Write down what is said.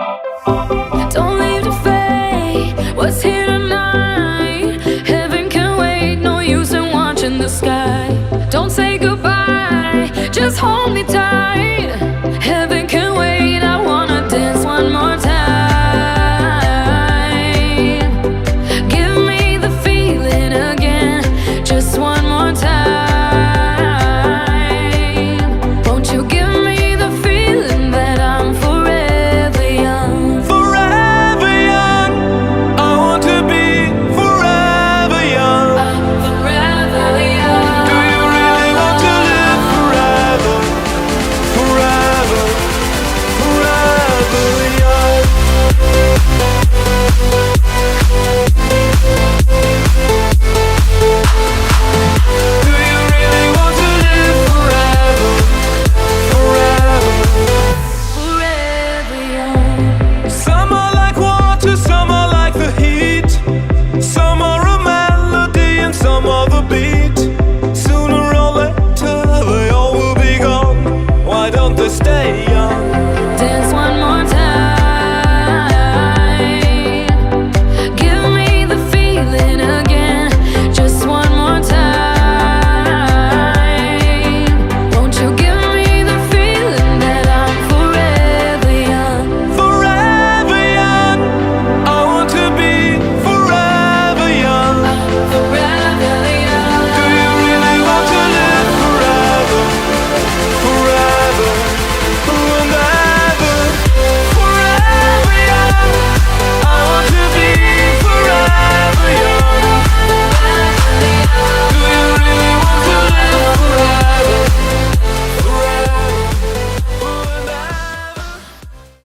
Don't leave to fate what's here tonight. Heaven can wait, no use in watching the sky. Don't say goodbye, just hold me tight. Heaven can wait, I wanna dance one more time. Give me the feeling again, just one more time. Won't you give me the feeling that I'm forever young? Forever young, I want to be forever young. I'm forever young. Do you really want to live forever? Forever, forever young. Do you really want to live forever? Forever. Forever young. Some are like water, some are like the heat. Some are a melody and some are the beat. Sooner or later they all will be gone. Why don't they stay